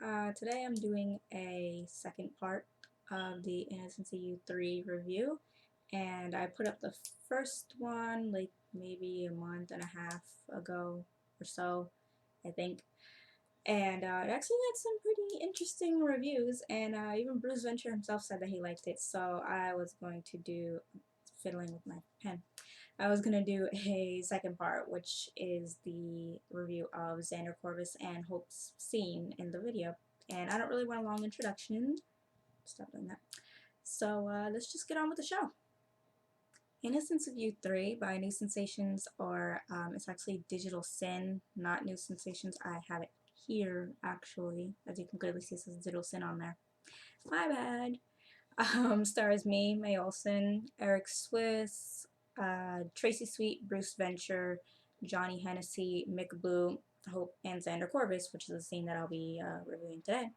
Today I'm doing a second part of the Innocence U3 review, and I put up the first one like maybe a month and a half ago or so, I think. And it actually got some pretty interesting reviews, and even Bruce Venture himself said that he liked it, so I was going to do fiddling with my pen. I was going to do a second part, which is the review of Xander Corvus and Hope's scene in the video. And I don't really want a long introduction. Stop doing that. So let's just get on with the show. Innocence of You 3 by New Sensations, or it's actually Digital Sin, not New Sensations. I have it here, actually. As you can clearly see, it says Digital Sin on there. My bad. Stars me, Mae Olsen, Eric Swiss, Tracy Sweet, Bruce Venture, Johnny Hennessy, Mick Blue, Hope, and Xander Corvus, which is the scene that I'll be reviewing today.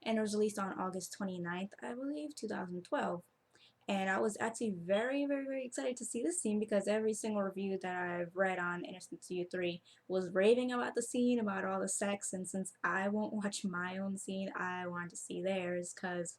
And it was released on August 29th, I believe, 2012. And I was actually very, very, very excited to see this scene because every single review that I've read on Innocence of You3 was raving about the scene, about all the sex, and since I won't watch my own scene, I wanted to see theirs because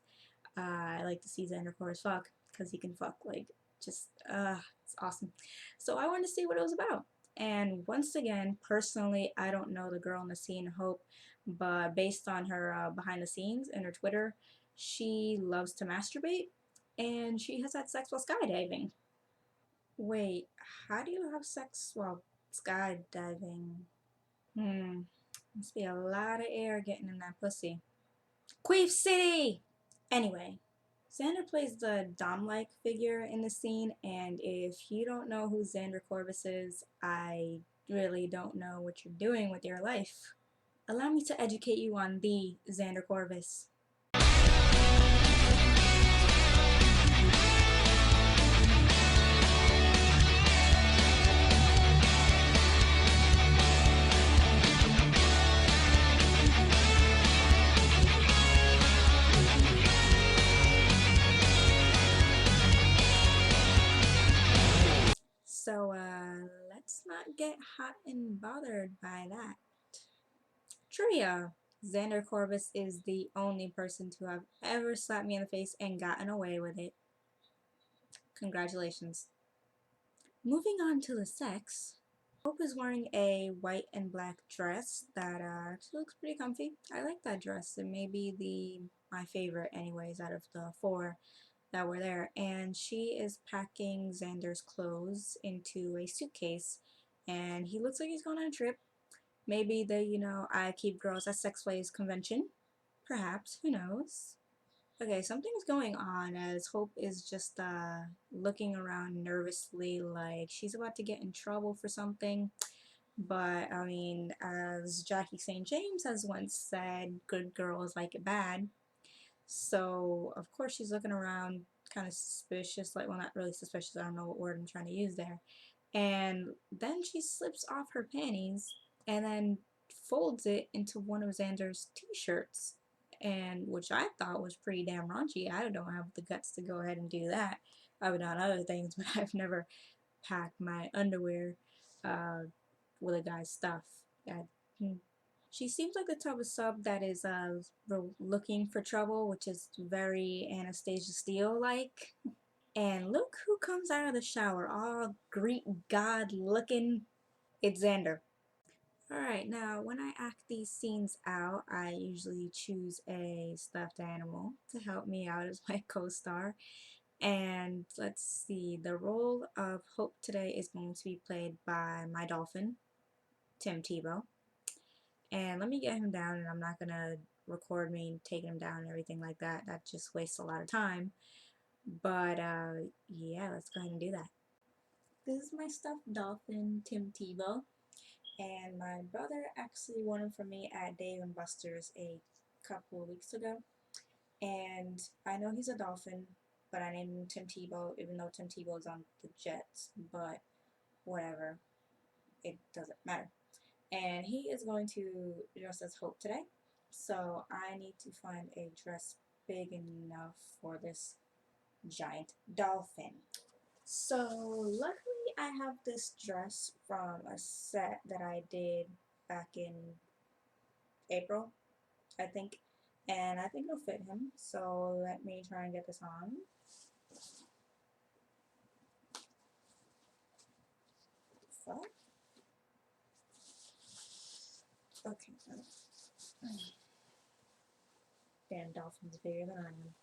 I like to see Xander Corvus fuck because he can fuck like just it's awesome. So I wanted to see what it was about. And once again, personally, I don't know the girl in the scene, Hope, but based on her behind the scenes and her Twitter, she loves to masturbate and she has had sex while skydiving. Wait, how do you have sex while skydiving? Must be a lot of air getting in that pussy. Queef City! Anyway, Xander plays the Dom-like figure in the scene, and if you don't know who Xander Corvus is, I really don't know what you're doing with your life. Allow me to educate you on the Xander Corvus. So, let's not get hot and bothered by that. Trivia. Xander Corvus is the only person to have ever slapped me in the face and gotten away with it. Congratulations. Moving on to the sex. Hope is wearing a white and black dress that actually looks pretty comfy. I like that dress. It may be my favorite anyways out of the four that were there. And she is packing Xander's clothes into a suitcase, and he looks like he's going on a trip. Maybe the, I keep girls at sex slaves convention. Perhaps, who knows? Okay, something's going on as Hope is just looking around nervously like she's about to get in trouble for something. But, I mean, as Jackie St. James has once said, good girls like it bad. So, of course, she's looking around kind of suspicious, like, well, not really suspicious, I don't know what word I'm trying to use there. And then she slips off her panties and then folds it into one of Xander's t-shirts, and which I thought was pretty damn raunchy. I don't have the guts to go ahead and do that. I've done other things, but I've never packed my underwear uh, with a guy's stuff. Hmm. She seems like the type of sub that is looking for trouble, which is very Anastasia Steele-like. And look who comes out of the shower, all Greek god looking. It's Xander. Alright, now when I act these scenes out, I usually choose a stuffed animal to help me out as my co-star. And let's see, the role of Hope today is going to be played by my dolphin, Tim Tebow. And let me get him down, and I'm not going to record me taking him down and everything like that. That just wastes a lot of time. But yeah, let's go ahead and do that. This is my stuffed dolphin, Tim Tebow. And my brother actually won him for me at Dave & Buster's a couple of weeks ago. And I know he's a dolphin, but I named him Tim Tebow, even though Tim Tebow is on the Jets. But whatever, it doesn't matter. And he is going to dress as Hope today. So I need to find a dress big enough for this giant dolphin. So luckily I have this dress from a set that I did back in April. I think, and I think it'll fit him. So let me try and get this on. Fuck. Okay. Damn, dolphin's bigger than I am.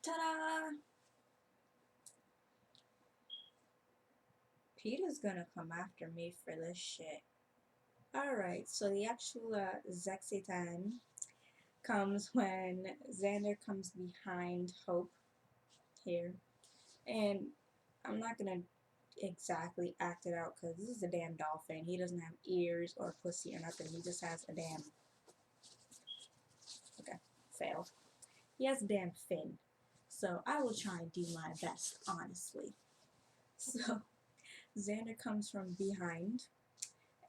Ta-da! Peter's gonna come after me for this shit. Alright, so the actual sexy time comes when Xander comes behind Hope here. And I'm not gonna exactly act it out because this is a damn dolphin. He doesn't have ears or pussy or nothing. He just has a damn. Okay, failed. He has a damn fin. So I will try and do my best, honestly. So Xander comes from behind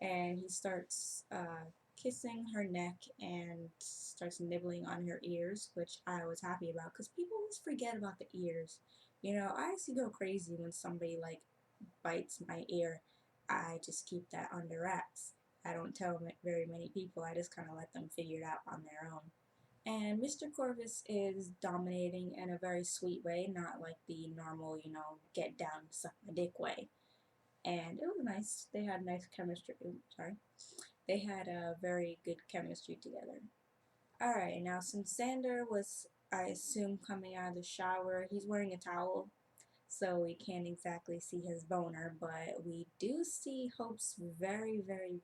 and he starts kissing her neck and starts nibbling on her ears, which I was happy about because people always forget about the ears. You know, I actually go crazy when somebody like bites my ear. I just keep that under wraps. I don't tell very many people. I just kind of let them figure it out on their own. And Mr. Corvus is dominating in a very sweet way, not like the normal, you know, get down, suck my dick way. And it was nice. They had nice chemistry. Oops, sorry. They had a very good chemistry together. Alright, now since Xander was, I assume, coming out of the shower, he's wearing a towel, so we can't exactly see his boner, but we do see Hope's very, very,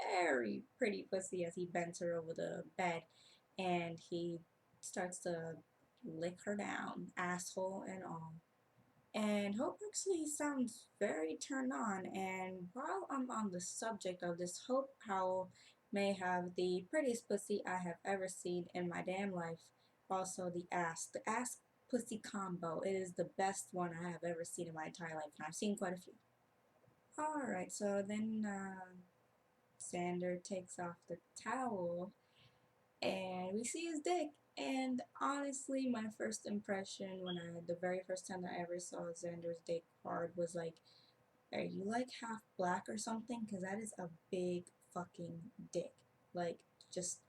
very pretty pussy as he bends her over the bed and he starts to lick her down, asshole and all. And Hope actually sounds very turned on. And while I'm on the subject of this, Hope Howell may have the prettiest pussy I have ever seen in my damn life. Also, the ass pussy combo. It is the best one I have ever seen in my entire life, and I've seen quite a few. Alright, so then Xander takes off the towel and we see his dick. And honestly, my first impression the very first time that I ever saw Xander's dick hard was like, are you like half black or something? Because that is a big fucking dick. Like, just,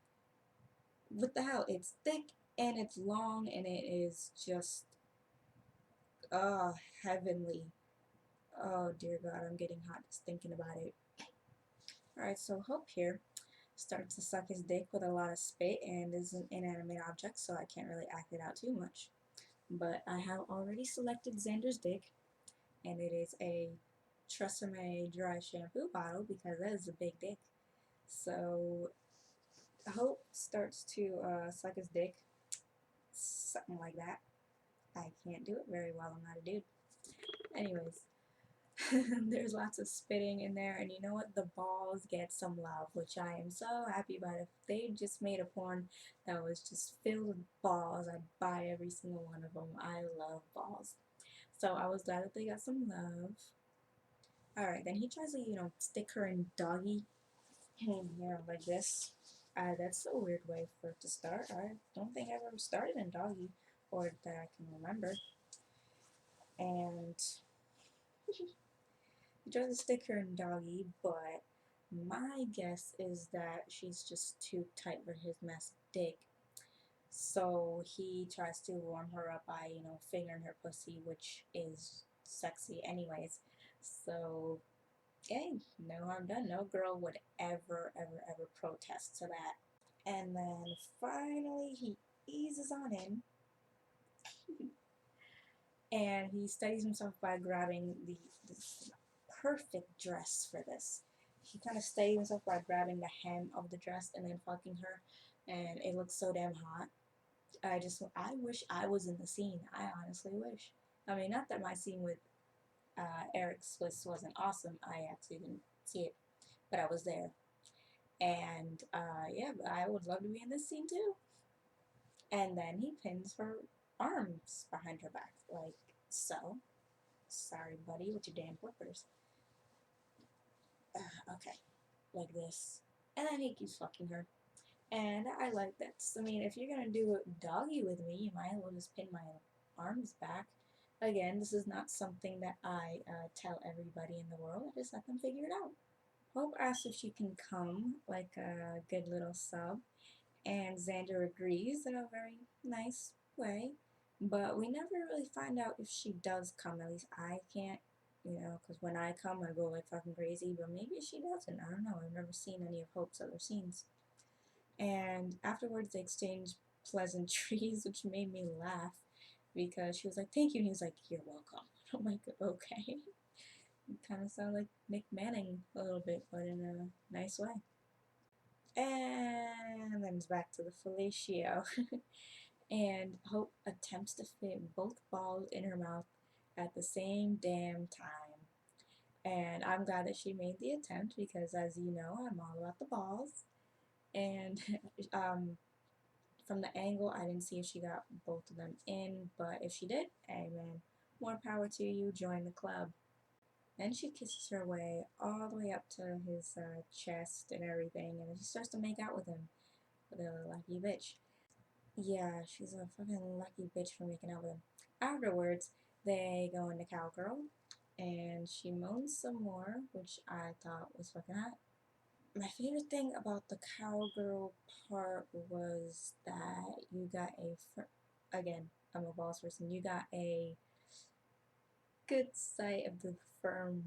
what the hell? It's thick and it's long and it is just, heavenly. Oh dear God, I'm getting hot just thinking about it. Alright, so Hope here starts to suck his dick with a lot of spit and is an inanimate object, so I can't really act it out too much. But I have already selected Xander's dick, and it is a Tresemme dry shampoo bottle because that is a big dick. So Hope starts to suck his dick, something like that. I can't do it very well, I'm not a dude. Anyways, there's lots of spitting in there, and you know what? The balls get some love, which I am so happy about. If they just made a porn that was just filled with balls, I'd buy every single one of them. I love balls. So I was glad that they got some love. Alright, then he tries to, you know, stick her in doggy, you know, like this. That's a weird way for it to start. I don't think I've ever started in doggy, or that I can remember. And he tries to stick her in doggy, but my guess is that she's just too tight for his massive dick. So he tries to warm her up by, you know, fingering her pussy, which is sexy anyways. So, hey, no harm done. No girl would ever, ever, ever protest to that. And then finally he eases on in and he steadies himself by grabbing this perfect dress for this. He kind of steadies himself by grabbing the hem of the dress and then fucking her, and it looks so damn hot. I wish I was in the scene. I honestly wish. I mean, not that my scene with Eric Swiss wasn't awesome. I actually didn't see it, but I was there. And yeah, I would love to be in this scene too. And then he pins her arms behind her back, like so. Sorry, buddy, with your damn flippers. Okay, like this. And then he keeps fucking her. And I like that. I mean, if you're gonna do it doggy with me, you might as well just pin my arms back. Again, this is not something that I tell everybody in the world. I just let them figure it out. Hope asks if she can come, like a good little sub, and Xander agrees in a very nice way. But we never really find out if she does come. At least I can't, because when I come, I go like fucking crazy. But maybe she doesn't. I don't know. I've never seen any of Hope's other scenes. And afterwards, they exchanged pleasantries, which made me laugh because she was like, "Thank you," and he was like, "You're welcome." I'm like, okay. You kind of sound like Nick Manning a little bit, but in a nice way. And then it's back to the fellatio. And Hope attempts to fit both balls in her mouth at the same damn time. And I'm glad that she made the attempt because, as you know, I'm all about the balls. And from the angle, I didn't see if she got both of them in, but if she did, amen. More power to you, join the club. Then she kisses her way all the way up to his chest and everything, and she starts to make out with him, with a lucky bitch. Yeah, she's a fucking lucky bitch for making out with him. Afterwards, they go into Cowgirl, and she moans some more, which I thought was fucking hot. My favorite thing about the Cowgirl part was that you got again, I'm a balls person, you got a good sight of the firm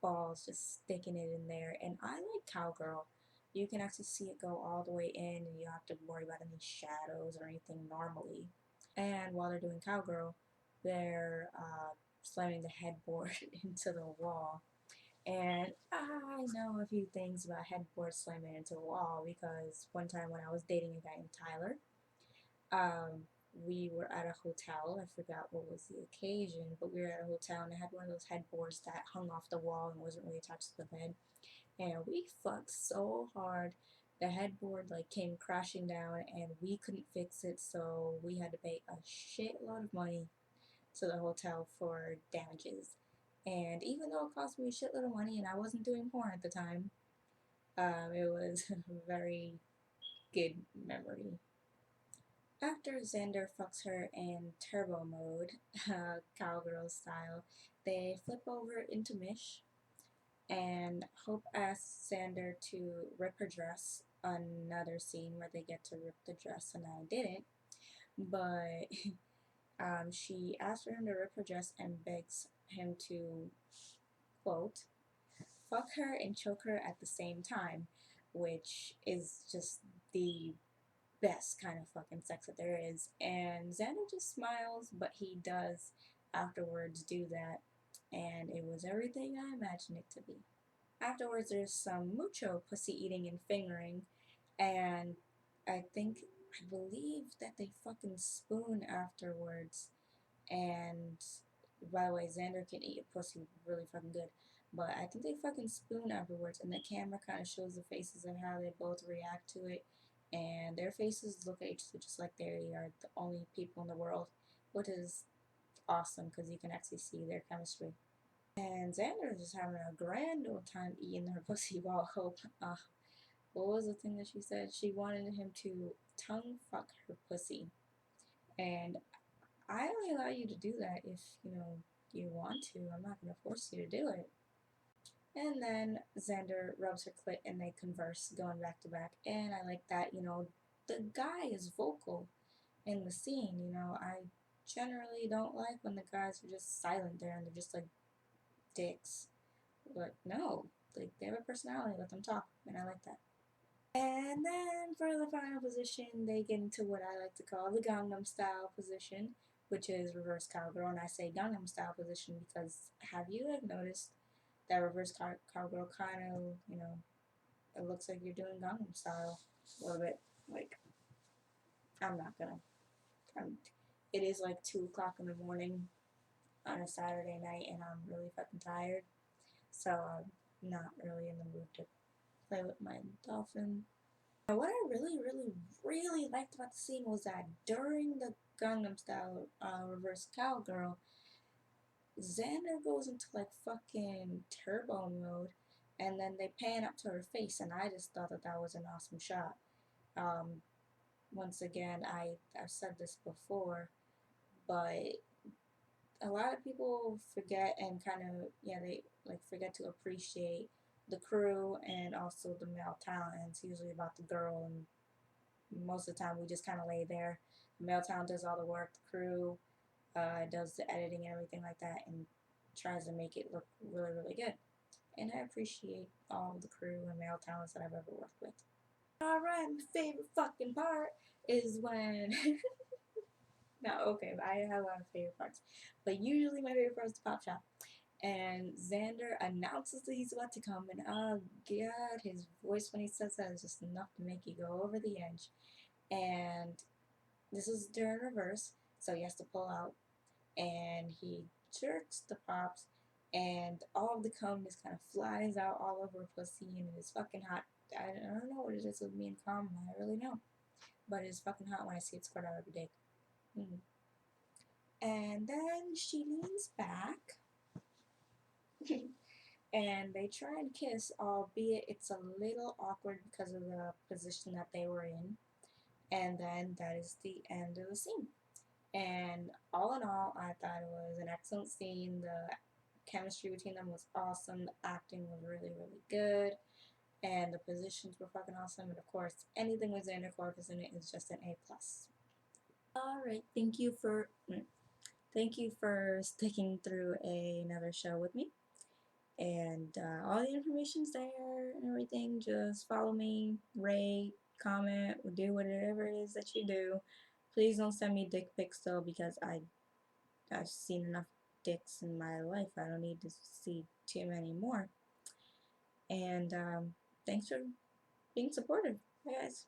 balls just sticking it in there. And I like Cowgirl. You can actually see it go all the way in, and you don't have to worry about any shadows or anything normally. And while they're doing Cowgirl, they're slamming the headboard into the wall. And I know a few things about headboard slamming into the wall because one time when I was dating a guy named Tyler, we were at a hotel. I forgot what was the occasion, but we were at a hotel and it had one of those headboards that hung off the wall and wasn't really attached to the bed. And we fucked so hard. The headboard like came crashing down and we couldn't fix it, so we had to pay a shitload of money to the hotel for damages. And even though it cost me a shitload of money and I wasn't doing porn at the time, it was a very good memory. After Xander fucks her in turbo mode, cowgirl style, they flip over into Mish, and Hope asks Xander to rip her dress. Another scene where they get to rip the dress, and I didn't. But she asks for him to rip her dress and begs him to, quote, fuck her and choke her at the same time, which is just the best kind of fucking sex that there is. And Xander just smiles, but he does afterwards do that, and it was everything I imagined it to be. Afterwards, there's some mucho pussy eating and fingering, and I believe that they fucking spoon afterwards. And by the way, Xander can eat a pussy really fucking good. But I think they fucking spoon afterwards, and the camera kind of shows the faces of how they both react to it. And their faces look at each other just like they are the only people in the world, which is awesome because you can actually see their chemistry. And Xander is just having a grand old time eating her pussy while Hope, what was the thing that she said? She wanted him to tongue fuck her pussy. And I only allow you to do that if, you want to. I'm not going to force you to do it. And then Xander rubs her clit and they converse, going back to back. And I like that, the guy is vocal in the scene. I generally don't like when the guys are just silent there and they're just like dicks. But no, like they have a personality, let them talk, and I like that. And then for the final position, they get into what I like to call the Gangnam Style position, which is reverse cowgirl. And I say Gangnam Style position because have you noticed that reverse cowgirl kind of, it looks like you're doing Gangnam Style a little bit. Like, I'm not gonna. It is like 2 o'clock in the morning on a Saturday night, and I'm really fucking tired. So I'm not really in the mood to play with my dolphin. Now, what I really, really, really liked about the scene was that during the Gangnam Style reverse cowgirl, Xander goes into like fucking turbo mode, and then they pan up to her face, and I just thought that that was an awesome shot. Um, Once again, I've said this before, but a lot of people forget and kind of, yeah, they like forget to appreciate the crew and also the male talent. And it's usually about the girl, and most of the time we just kind of lay there. The male talent does all the work, the crew does the editing and everything like that, and tries to make it look really, really good. And I appreciate all the crew and male talents that I've ever worked with. Alright, my favorite fucking part is when no, okay, but I have a lot of favorite parts. But usually my favorite part is the pop shop. And Xander announces that he's about to come, and oh god, his voice when he says that is just enough to make you go over the edge. And this is during reverse, so he has to pull out, and he jerks the pops, and all of the cum just kind of flies out all over pussy, and it is fucking hot. I don't know what it is with me and cum, I really don't. But it's fucking hot when I see it squirt out every day. Mm. And then she leans back and they try and kiss, albeit it's a little awkward because of the position that they were in. And then that is the end of the scene. And all in all, I thought it was an excellent scene. The chemistry between them was awesome. The acting was really, really good. And the positions were fucking awesome. And of course, anything with Xander Corpus in it is just an A plus. Alright, thank you for sticking through another show with me. And all the information's there and everything. Just follow me, rate, comment, do whatever it is that you do. Please don't send me dick pics though, because I've seen enough dicks in my life. I don't need to see too many more. And thanks for being supportive. Bye guys.